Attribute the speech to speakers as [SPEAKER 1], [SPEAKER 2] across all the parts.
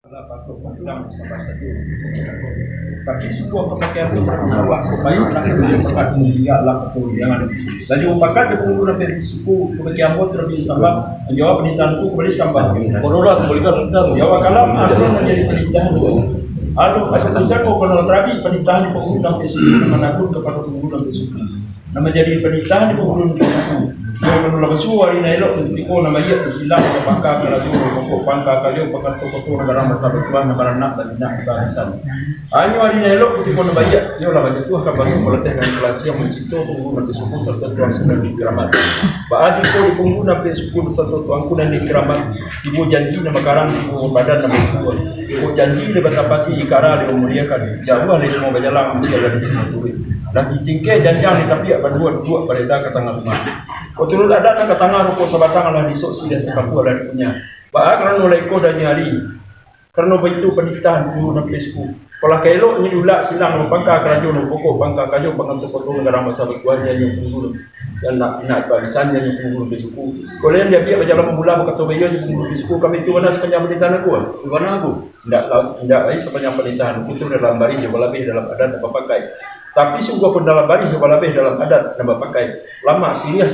[SPEAKER 1] Patut undang salah satu. Tapi sebuah pemakaian sebuah supaya anak itu cepat mengiyalah betul jangan. Jadi upakan dia pengurus dari suku pemakaian bot terlebih sambang menjawab pernikahanku kembali sambang. Konolah kembalikan entar. Jawab kalam ada menjadi pernikahan itu. Aduh, asal bicara kau kenal terapi pernikahan di pengurus sampai suku manapun kepada pengurus sampai suku. Nama jadi pernikahan di pengurus suku. Kalau lalu suara ini elok tiko nama ia silang ke pangkal kalau pokok pangkal kalau pakai toko negara masa bertuan negara nak dan nak barisan. Hanya hari ini elok tiko nama ia dia lah baca tu akan bagi meletihkan kelas yang mencipta pengumuman suku serta tuan sedang di keramat. Bahagia kau di pengumuman sampai suku serta tuanku dan di keramat. Ibu janji nama karang ibu badan nama ibu. Ibu janji dia bertapati ikara dia memuliakan. Jauh dari semua berjalan mesti ada di semua turis. Dan di tingkai janjang ni tapi apa dua pada ke tengah rumah. Kau turun ada nak ke tengah rukuk sabatang lah disok sida sepatu ada punya. Baak kerana oleh kau dan nyari. Kerana begitu pendidikan guru dan pesku. Kalau kelok ni ulak silang pangkal kerajaan pokok pangkal kayu pengantuk potong negara masa bertuan yang pengurus dan nak barisan yang pengurus pesku. Kalau yang dia biar berjalan memula berkata bayo yang pengurus pesku kami tu mana sepanjang pendidikan aku. Mana aku? Tidak lagi sepanjang pendidikan aku tu dalam bari dia lebih dalam adat apa pakai. Tapi sungguh pun dalam baris sekolah lebih dalam adat nama pakai lama siriah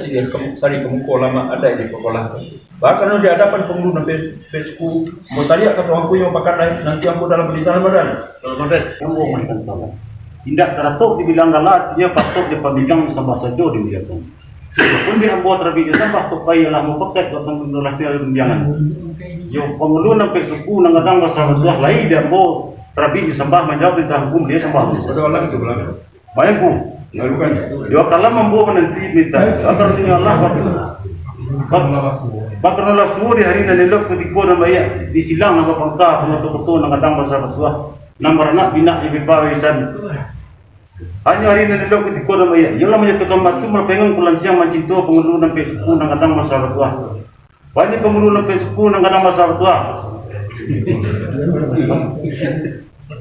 [SPEAKER 1] sari kemuko lama ada di sekolah. Bahkan di hadapan pengguru sampai pesku mau tadi kata aku yang pakai nanti aku dalam pendidikan badan.
[SPEAKER 2] Dalam adat yang mau makan salah. Tidak teratuk dibilang galah artinya patut dipabilang sama saja dibiarkan. Pun dia buat terlebih sama tu payahlah mau pakai kau tanggung latih jangan. Yo pengguru sampai suku nangadang bahasa betul lain dia mau terlebih disembah menjawab tentang hukum dia sembah.
[SPEAKER 1] Betul lagi sebelah.
[SPEAKER 2] Bayangku, dia kalau membawa nanti minta, agar dunia Allah waktu. Bakar Allah semua di hari nanti lok ketika nama ia disilang nama pangkal pengotor-kotor nangadang bahasa bersuah, nama anak bina ibu pawisan. Hanya hari nanti lok ketika nama ia, ialah menyatakan batu melpengang pulang siang mencinta pengulu sampai suku nangadang bahasa bersuah. Banyak pengulu sampai suku nangadang bahasa bersuah.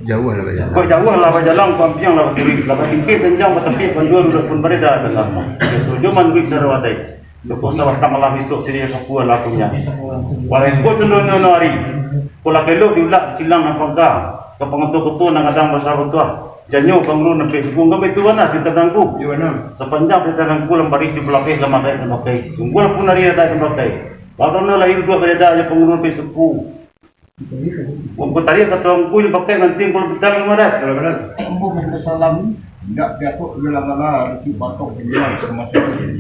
[SPEAKER 1] Jauh lah baca.
[SPEAKER 2] Kau jauh lah baca lang pampiang lah kiri, lah tinggi tenjang bertepi penjual udah pun berada dalam. Besok cuma duit sarawatai. Lepas sawat tanggal besok sini kapua lah punya. Walau kau cenderung hari, kalau kelok diulak silang nampak kah, ke pengotor-kotor nangadang bahasa betul. Janyo pengguru nampak suku kau betul mana kita dangku. Sepanjang kita dangku lembari di belakang lama kaya nampak. Sungguh pun hari ada nampak. Bahkan lahir dua berada aja pengguru nampak suku. Walaupun tadi kata aku yang pakai nanti kalau kita lamarat.
[SPEAKER 3] Ambo bersalam tidak jatuh gelang-gelang di batok penjual semasa ini.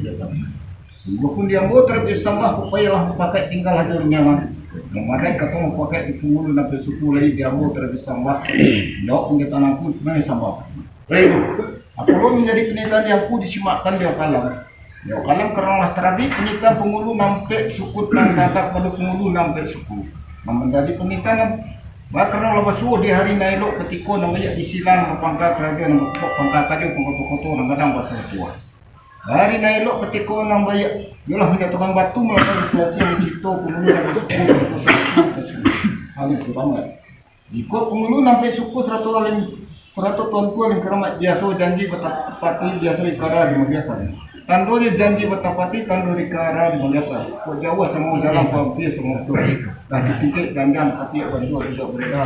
[SPEAKER 3] Walaupun dia mau terbiasa upayalah pakai tinggal hadir nyaman. Yang mana kata mau pakai di punggung dan suku lagi dia mau terbiasa dok punya tanahku mana sama.
[SPEAKER 2] Baik.
[SPEAKER 3] Apabila menjadi penitan yang aku disimakkan dia kalam. Dia kalam kerana terabi penitan pengulu nampak suku dan kata pada pengulu nampak suku. Menjadi penitan karena lepas suhu di hari nailok ketika namanya disilang pangkal kerajaan pangkal kayu pengkotor-kotor nangadang bahasa tua. Hari nailok ketika namanya ialah menyatakan batu melakukan inflasi yang mencipta pengulu sampai suku hal itu ramai. Jika pengulu sampai suku 100 tuanku yang keramat biasa janji bertepati biasa ikara dimuliakan. Tandori janji bertepati tandori ikara dimuliakan. Kau jauh semua dalam pampir semua tu. Dan dikit jangan tapi berdua tidak berbeda.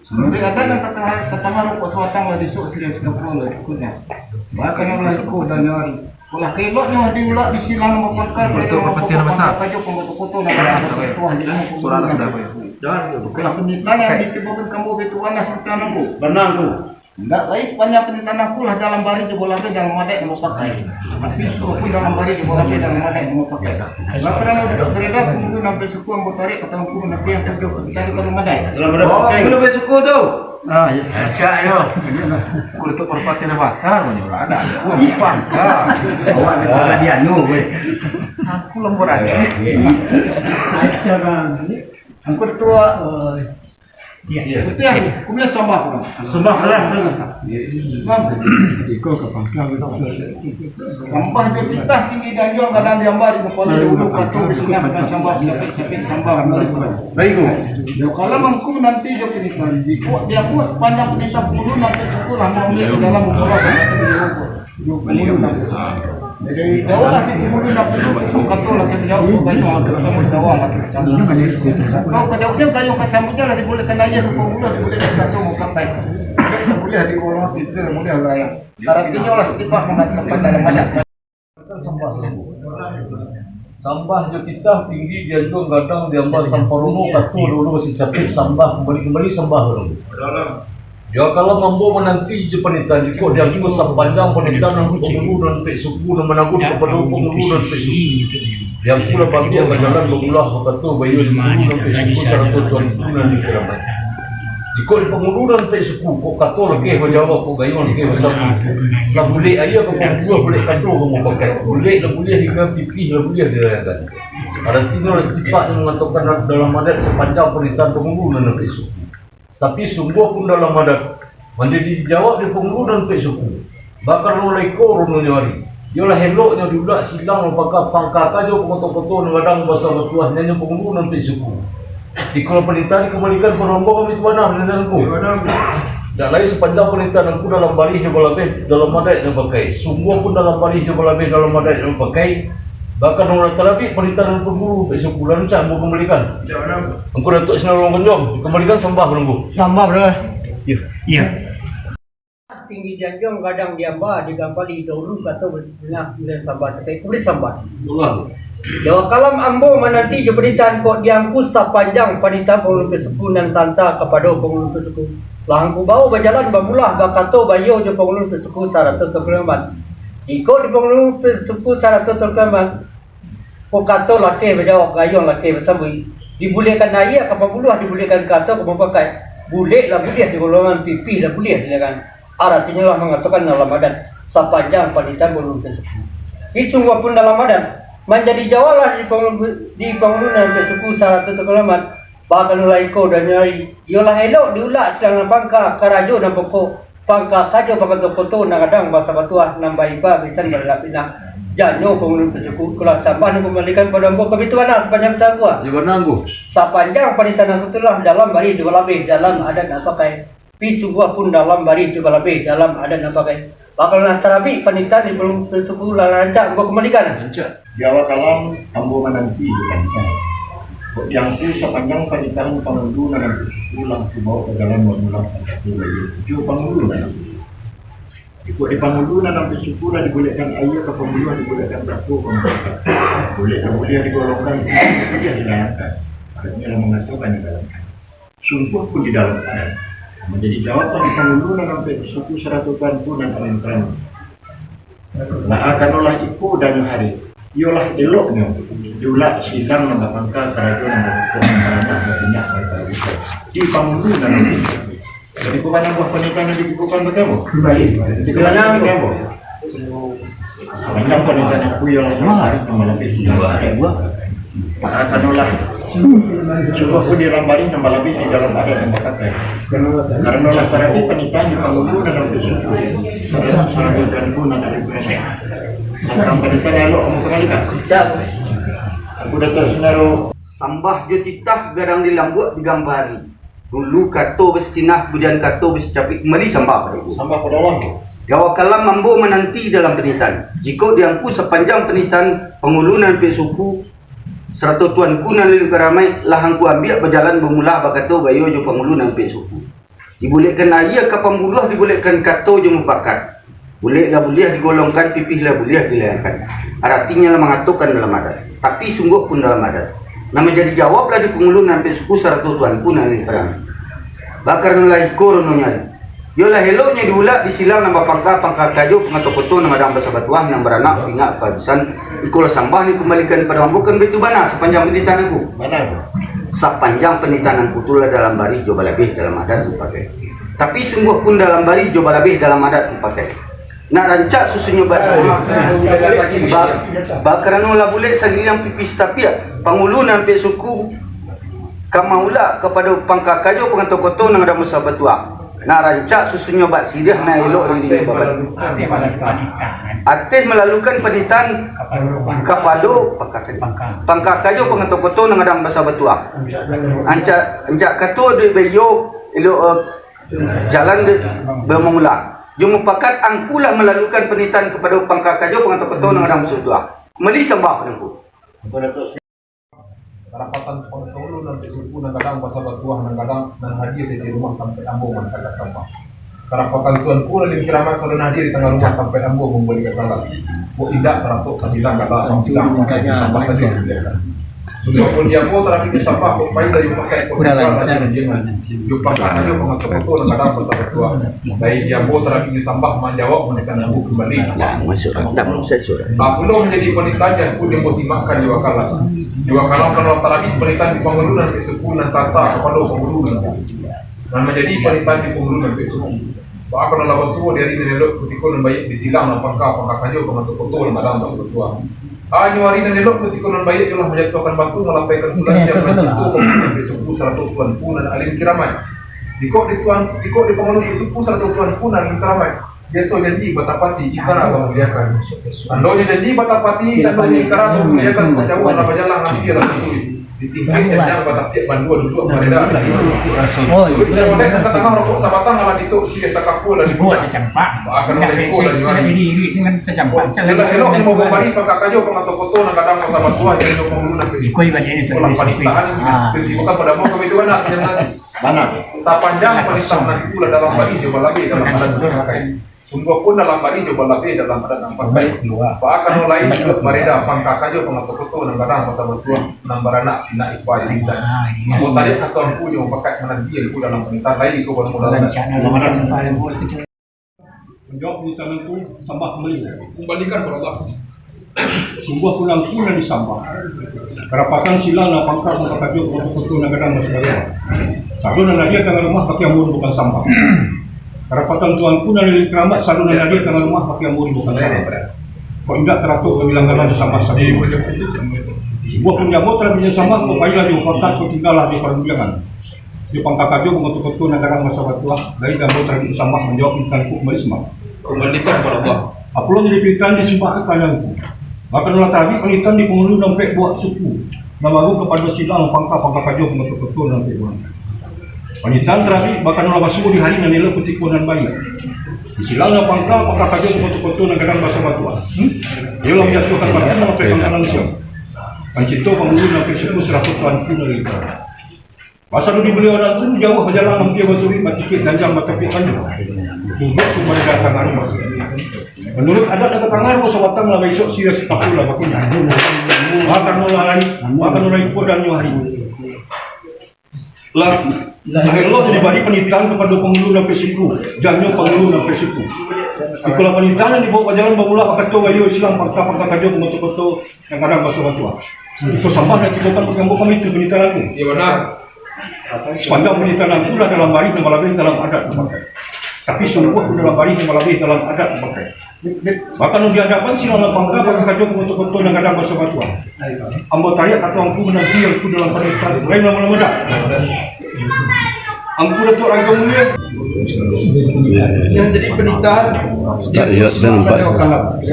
[SPEAKER 3] Sebenarnya ada yang ketengah rukuk suatang lah disuk sila sekapul lah ikutnya. Bahkan oleh ikut dan nyari. Kalau keloknya diulak disilang nama pangkal.
[SPEAKER 4] Betul perpetian besar.
[SPEAKER 3] Kayu pengotor-kotor nak tuah di mana
[SPEAKER 4] Surat sudah apa ya?
[SPEAKER 3] Kalau penitan yang ditimbulkan kamu betuan lah sultan aku.
[SPEAKER 2] Benar tu.
[SPEAKER 3] Tidak lain sepanjang penitan aku lah dalam bari juga lagi dalam madai yang mau pakai. Tapi suruh pun dalam bari juga lagi dalam madai yang mau pakai. Laporan sudah beredar kemudian sampai suku yang bertarik kata hukum nanti yang tujuh cari kalau madai.
[SPEAKER 2] Dalam ada pakai.
[SPEAKER 4] Belum suku tu.
[SPEAKER 3] Ah ya.
[SPEAKER 4] Aja yo. Kulit tu perpatian pasar mana ada. Pangkal.
[SPEAKER 3] Awak ada dia nu we.
[SPEAKER 4] Aku lembur asik.
[SPEAKER 3] Aja kan. Aku tua iya. Itu yang kumnya sambah pun.
[SPEAKER 2] Sembah belah tu.
[SPEAKER 3] Bang, ikut ke pangkal itu. Sambah je kita tinggi dan jual kadang diambil di kepala dulu patung di sini kita sambah capek sambah balik.
[SPEAKER 2] Baik tu.
[SPEAKER 3] Ya kalau mangku nanti je penitan jiko dia pun sepanjang penitan puluh nanti cukup lah mau ambil ke dalam buku lah. 20 nanti. Jadi Jawa lah di pengulu nak suku kata lah kita jauh banyak ada sama Jawa lah kita cari. Kau kejauhnya kayu kesamanya lah dibolehkan aja ke pengulu dibolehkan kata mau kapai. Boleh di orang itu boleh raya. Artinya lah setiap mengatakan dalam adat.
[SPEAKER 1] Sambah jo kita tinggi jantung gadang diambil sampah rumo katu dulu masih capek sambah kembali sambah dulu. Ya kalau mampu menanti je penitan jika dia juga sepanjang penitan nangku pengulu dan pek suku dan menangku kepada pengulu dan pek suku. Yang pula bagi yang berjalan mengulah berkata bayu di pengulu dan pek suku cara tuan suku dan dikeramai. Jika di pengulu dan pek suku kok kata lagi berjawab kok gayu lagi bersama. Lah boleh ayah ke pengulu boleh kata kamu pakai. Boleh hingga pipi boleh dirayakan. Ada tinggal setiap yang mengatakan dalam adat sepanjang penitan pengulu dan pek suku. Tapi sungguh pun dalam adat menjadi dijawab di pengulu dan pek suku. Bakar mulai korun nyari. Yolah heloknya diudak silang apakah pangkat aja pengotor-kotor ngadang bahasa bertuah nanya pengulu dan pek suku. Di kalau penelitian dikembalikan perombong kami itu mana penelitianku. Tak lain sepanjang penelitianku dalam baris yang berlebih dalam adat yang pakai. Sungguh pun dalam baris yang berlebih dalam adat yang pakai. Bahkan orang terlebih penelitian pengulu pek suku lancang mau kembalikan. Engkau Datuk Seri Long Kenjong dikembalikan sambah menunggu.
[SPEAKER 5] Sambah bro. Iya.
[SPEAKER 6] Tinggi janjong kadang diamba digampali dahulu kata bersetengah dan sambah capai kulit sambah.
[SPEAKER 1] Itulah.
[SPEAKER 6] Jawa kalam ambo menanti je penitan kok diangku sepanjang panita pengulu kesuku dan tanta kepada pengulu kesuku. Langku bau berjalan bermulah bakato bayo je pengulu kesuku syarat terkelamat. Jika di pengulu kesuku syarat terkelamat, pokato laki berjawab gayong laki bersambui. Dibolehkan ayah kapal buluh dibolehkan kata kamu pakai. Boleh lah boleh di golongan pipi lah boleh silakan. Artinya lah mengatakan dalam adat sepanjang panita pengulu kesuku. Sungguh pun dalam adat menjadi jawalah di bangunan kesuku syarat terkelamat. Bahkan laiko dan nyari. Yolah elok diulak sedang pangka karajo dan pokok. Pangka kajo pakai foto nak kadang bahasa batuah nambah iba bisan berlapinah. Janyo pengundur kesuku kelas sampah ni kembalikan pada ambo kami tu mana sepanjang tahun gua.
[SPEAKER 1] Di mana anggu?
[SPEAKER 6] Sepanjang panitan aku telah dalam baris juga lebih dalam adat nak pakai. Pisu gua pun dalam baris juga lebih dalam adat nak pakai. Bakal nak terapi panitan di belum kesuku lancak gua kembalikan.
[SPEAKER 1] Lancak.
[SPEAKER 3] Jawa kalam ambo menanti kan. Kok diangku sepanjang pernikahan pengulu dan pulang ke bawah ke dalam mengulang satu lagi. Tujuh pengulu dan ikut di pengulu dan sampai suku dah dibolehkan ayah ke pengulu dibolehkan batu pengangkat. Boleh digolongkan dia dilayangkan. Artinya yang mengatakan di dalam. Sungguh pun di dalam adat. Menjadi jawaban di pengulu dan sampai suku seratukan pun dan penentran. Nah akan olah iku dan hari. Yolah eloknya diulak silang nama pangka kerajaan dan pemerintahan banyak mereka di pangulu dan jadi bukan buah pernikahan yang dibukukan bertemu baik di mana bertemu banyak pernikahan yang yolah hari nama lebih dua akan olah coba pun dilambari nama lebih di dalam adat yang berkata karena olah terapi pernikahan di pangulu dan lebih suku seragam pun ada di Indonesia orang pernikahan elok kamu kembalikan aku datang senaro
[SPEAKER 5] Sambah je titah gadang dilambut digambari. Dulu kato bestinah kemudian kato bescapik kembali sambah pada ibu.
[SPEAKER 3] sambah pada orang
[SPEAKER 5] Jawa kalam mampu menanti dalam penitan. Jika diangku sepanjang penitan pengulunan pek suku serta tuanku nan lili keramai lahangku ambil berjalan bermula bakato bayo jo pengulunan pek suku. Dibolehkan ayah ke pembuluh dibolehkan kato jo mupakat. Bolehlah boleh digolongkan pipihlah boleh dilayangkan. Artinya lah mengatakan dalam adat. Tapi sungguh pun dalam adat. Nama jadi jawablah di pengulunan pek suku serta tuanku nan lili keramai. Bakar nilai korononya. Yolah heloknya diulak disilang nama pangka kayu pengato-koto nama dang bahasa batuah yang beranak pingat kehabisan ikulah sambah ni kembalikan pada bukan begitu mana sepanjang penitan aku
[SPEAKER 3] mana
[SPEAKER 5] sepanjang penitan aku itulah dalam baris coba lebih dalam adat dipakai tapi sungguh pun dalam baris coba lebih dalam adat dipakai nak rancak susunya bakaran olah boleh sagilang pipis tapi pangulunan pe suku kamaula kepada pangka kayu pengato-koto yang ada bahasa batuah nak rancak susunya bat sidah nak elok diri babat. Atih melalukan penitan kepada pangka kayu pengato-koto yang ada bahasa batuah. Anjak kato de beyo elok jalan de bermula. Jom pakat angkulah melalukan penitan kepada pangkakajo pengato ketua nang adang bersudah. Meli sembah penengku.
[SPEAKER 4] Rapatan pengulu dan suku dan kadang pasal batuah dan kadang dan hadir sesi rumah sampai ambo mengangkat sampah. Rapatan tuan pula di keramat saudara hadir di tengah rumah sampai ambo memberikan sampah. Bu tidak teratuk kadilan kata sampah saja. Sudah pun dia pun terakhir sampah kok baik dari pakai udah jangan jumpa aja pengasas itu dan kadang pasal batuah. Dari dia pun terakhir sampah menjawab menekan ambo kembali.
[SPEAKER 5] Masuk rendam saya sudah.
[SPEAKER 4] Belum menjadi penitan yang pun dia mesti makan juga kalah. Juga kalau terakhir penitan di pengulu dan suku dan tata kepada pengulu dan menjadi penitan di pengulu dan suku. Bahkan kalau lawan semua dari nelok ketika dan baik disilang apakah saja pengatur kotor dan dalam tak bertua. Nyuari dan nelok ketika dan baik telah menjatuhkan batu melapaikan tulang siap mencukup sampai suku 100 tuan pun dan alim kiramat. Dikok di pengulu suku 100 tuan pun dan alim kiramat. Biasa janji batapati ikara atau muliakan. Andonya janji batapati dan ikara atau muliakan kecauan apa jalan hampir itu. Ditingkai jangan batapati bandua duduk mereda. Oh, itu ada kata tengah rokok sabatang malah disuk si sakapul dan
[SPEAKER 7] buat campak.
[SPEAKER 4] Akan rekod dan
[SPEAKER 7] Saya diri dengan campak.
[SPEAKER 4] Jelas elok yang mau kembali pakakajo pengato foto nak kadang sahabat tua jadi dok mengulu nak pergi.
[SPEAKER 7] Koi balik ini
[SPEAKER 4] Ulang panitaan bukan pada mau kami itu mana
[SPEAKER 3] Mana?
[SPEAKER 4] Sepanjang panitaan nanti pula dalam bari coba lagi dalam adat pakai. Sungguh pun dalam bari coba lagi dalam adat nampak baik. Akan mulai mereda pangkakajo pengato foto nak kadang sahabat tua nambar anak nak ipai bisa. Mau tadi atau aku yang pakai menanti di dalam panitaan lain itu baru modal.
[SPEAKER 1] Menjawab penitan itu sambah kembali.
[SPEAKER 4] Kembalikan kepada Allah.
[SPEAKER 1] Sungguh pulang pun dan disambah. Kerapatan silang na pangkal mengkajuk untuk negara masyarakat. Satu dan dia tengah rumah pakai amur bukan sampah. Kerapatan tuan pun dari keramat satu dan dia tengah rumah pakai amur bukan sampah. Kok tidak teratur kebilangan sama saja. Sebuah penjamu terbiasa sama upaya di kota tinggallah di perbulangan. Di pangkakajo mengetuk-ketuk negara masyarakat tua dari gambar terbiasa sama menjawab pilihan kembali semua.
[SPEAKER 4] Kembalikan kepada Allah.
[SPEAKER 1] Apalagi jadi pilihan disimpah kepadaku. Bahkan olah tadi penitan di pengulu sampai buat suku. Namaru kepada silang pangkakajo mengetuk-ketuk sampai buat. Penitan terakhir bahkan olah suku di hari nanti petiku dan bayi. Di silang pangkakajo mengetuk-ketuk negara masyarakat tua. Ia lah menjatuhkan bagian sampai pangkalan siang. Pencipta pengulu sampai suku 100 tuan pun dari itu. Masa dulu dibeli orang itu jauh perjalanan dia bersuri batikit danjang batapit panjang. Duduk supaya datang rumah. Menurut adat kata tangan ko sa watang lah besok sila si kapula bakunya. Makan mulai kodang nyo hari. Lahirlah jadi bari penitan kepada pengulu dan pesiku. Jangan pengulu dan pesiku. Ikulah penitan yang dibawa jalan bermula pakato bayo Islam pangka kajo kumoto-koto yang kadang basa-batua. Itu sama dan tiba-tiba pengambil kami itu penitan aku.
[SPEAKER 4] Iya benar.
[SPEAKER 1] Sepanjang penitan aku lah dalam bari yang malabih dalam adat memakai. Tapi sungguh dalam bari yang malabih dalam adat memakai. Bahkan di hadapan silang pangka kajo kumoto-koto yang kadang basa-batua. Ambo tayak atau angku menanti yang ku dalam penitan lain lama-lama dah. Angku datuk raja mulia
[SPEAKER 4] Yang jadi penikahan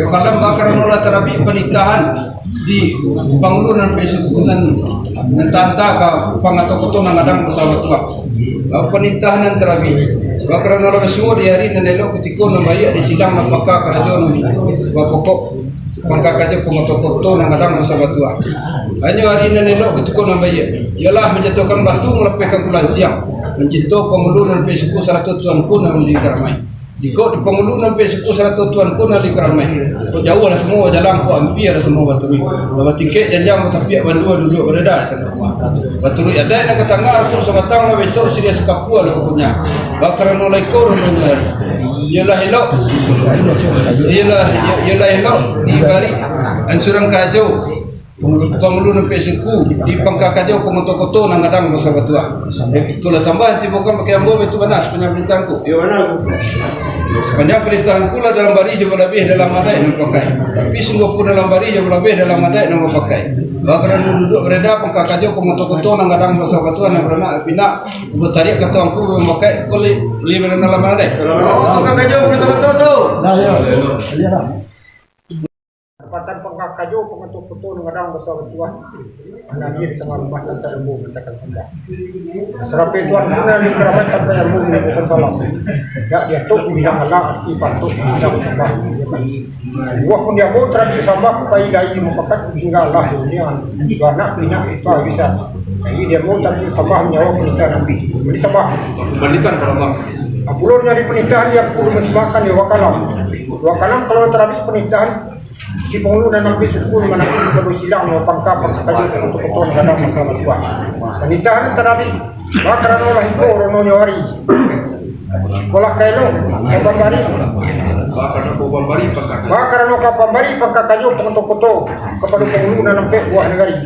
[SPEAKER 4] kalau bakar nolak terapi penikahan di bangunan pesukunan tanta ka pangatoko nang adang pesawat tua penikahan yang terapi bakar nolak semua di hari dan elok ketika namanya di sidang apakah kerajon pokok pangkakajo pengatoko nang adang pesawat tua hanya hari dan elok ketika namanya ialah menjatuhkan batu melepaskan bulan siang mencipta pengulunan pesuku 100 tuan pun yang dikeramai. Dikot di pengulunan pesuku 100 tuan pun yang dikeramai. Jauh lah semua jalan ku hampir semua baturi. Bawa tiket janjang tapi bandua duduk berada di tengah rumah. Baturi ada yang kata ngar aku sebatang lah besok sini sekapua lah punya. Bakar nolai korun hari. Ialah elok. Ialah elok di bari ansuran kajau. Pengulu nampak suku di pangkakajo pengoto-koto nang kadang masa batua. Itulah sambah bukan pakai ambo itu benar penyambritanku. Ya benar. Sepanjang perintahanku lah dalam bari jauh lebih dalam adai nang pakai. Tapi sungguh pun dalam bari jauh lebih dalam adai nang pakai. Bahkan duduk berada pangkakajo pengoto-koto nang kadang masa batua nang beranak pinak bertarik kata angku memakai kulit beli dalam adai.
[SPEAKER 5] Oh, pangkakajo pengoto-koto tu.
[SPEAKER 3] Dah ya.
[SPEAKER 6] Tempatan pangkakajo
[SPEAKER 3] pangkakajo pengetuk-ketuk ngadang besar betua. Anak dia di tengah rumah dan tak ilmu mentakkan sembah. Serapi tuan guna di kerabat tanpa ilmu melakukan salam. Ya dia tuk bidang Allah arti pantuk bidang sembah. Dua pun dia mau terakhir sembah kupai dai mempakat hingga Allah dunia. Dua anak bina itu bisa. Jadi dia mau terakhir sembah nyawa penita Nabi. Beri sembah.
[SPEAKER 4] Kembalikan kepada Allah.
[SPEAKER 3] Apulurnya di penitahan yang perlu mesbahkan di wakalam. Wakalam kalau terakhir penitahan si penghulu dan nabi suku mana pun perlu silang pangkap pangkap untuk ketua negara masalah tua. Penitahan terakhir bakaran olah itu rono nyawari. Kolah kailo kapambari. Bakaran olah kapambari pangkap kayu pengetuk-ketuk kepada penghulu dan nabi buah negari.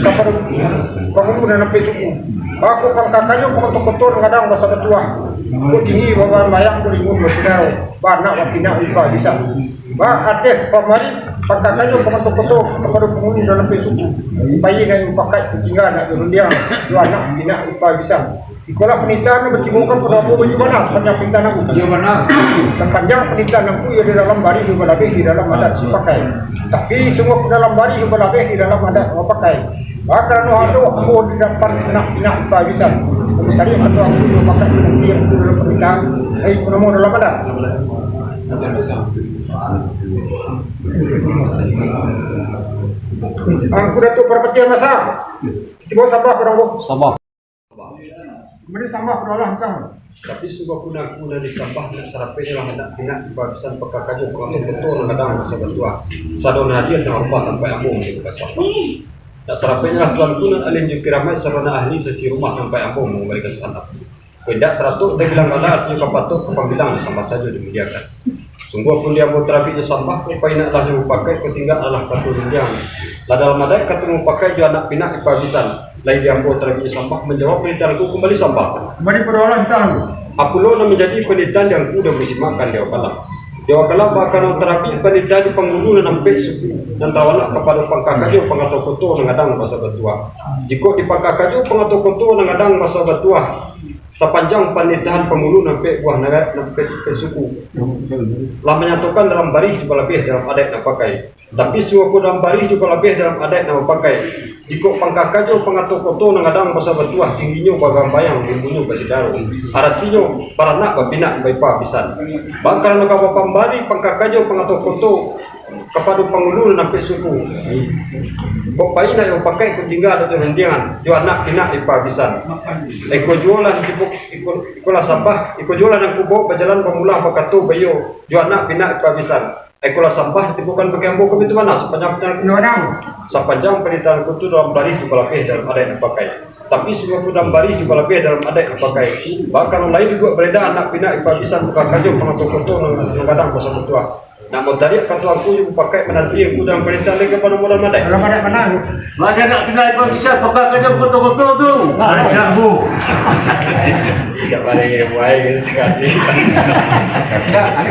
[SPEAKER 3] Kepada penghulu dan nabi suku. Aku pangkap kayu pengetuk-ketuk ngadang masalah tua. Ku tinggi bawa mayang kulingun bersaudara. Banak wakina iba bisa. Ba ateh pamari pangkakayo pengetuk-ketuk kepada penghuni dalam suku. Bayi yang pakai tinggal nak rundiang dua anak bina ipa bisa. Ikola penitahan bercimukan pada aku bagaimana sepanjang penitahan aku.
[SPEAKER 4] Dia mana?
[SPEAKER 3] Sepanjang penitahan aku ya di dalam bari juga lebih di dalam adat pakai. Tapi semua dalam bari juga lebih di dalam adat pakai. Bahkan ada aku di depan nak bina ipa bisa. Tadi ketua aku juga pakai nanti yang dalam pernikahan. Penemu dalam adat. Aku datuk perpetian masa. Coba sabar pada aku.
[SPEAKER 1] Sabah.
[SPEAKER 3] Kemudian sabar pada Allah engkau.
[SPEAKER 1] Tapi suka kuna disambah nak sarape lah hendak pindah bagusan pekakajo kalau betul kadang masa bertua. Sadona dia terhormat tanpa ambo kita sambah. Tak sarape lah tuan kuna alim jukiramat sarana ahli sesi rumah sampai ambo memberikan santap. Tidak teratur dia bilang ada artinya kapatut apabila disambah saja dimuliakan. Sungguh pun dia mau terapi sampah, upaya nak lah yang pakai ketinggalan Allah kata dunia. Dalam adai kata mau pakai dia anak pinak ipabisan. Lain dia mau terapi sampah menjawab perintahku kembali sampah.
[SPEAKER 3] Kembali pada Allah engkau.
[SPEAKER 1] Apulo nak menjadi penelitian yang kuda bersimakan dia kalam. Dia kalam bahkan terapi penelitian di penghulu dan nampak suku dan tawanak kepada pangkakajo pengatur kotor mengadang masa bertua. Jika di pangkakajo pengatur kotor mengadang masa bertua. Sepanjang penelitian penghulu nampak buah naga nampak suku. Lah menyatukan dalam baris juga lebih dalam adat yang pakai. Tapi suku dalam baris juga lebih dalam adat yang pakai. Jika pangkakajo pengatur kotor mengadang masa bertua tingginya bagang bayang bumbunya basidaru. Artinya para nak berpinak baipa pisan. Bakal nak pambari pangkakajo pengatur kotor kepada penghulu nampak suku. Bapak ini yang pakai kutinggal atau rendian, jual anak pinak ipabisan. Iko jualan ikolah sampah, iko jualan yang kubo berjalan pemula pakatu bayo, jual anak pinak ipabisan. Ikolah sampah bukan pakai ambo itu mana sepanjang penelitian kutu dalam baris juga lebih dalam ada yang pakai. Tapi semua dalam baris juga lebih dalam ada yang pakai. Bahkan lain juga beredar anak pinak ipabisan bukan kayu pengatur kutu mengadang pasal tua. Nak mau tarik kata aku yang pakai menanti aku dalam perintah lagi kepada modal madai.
[SPEAKER 3] Dalam adat mana?
[SPEAKER 2] Mana nak pindah ikut bisa pakai kerja betul-betul tu. Ada bu.
[SPEAKER 1] Tidak ada yang baik sekali.
[SPEAKER 7] Enggak, ada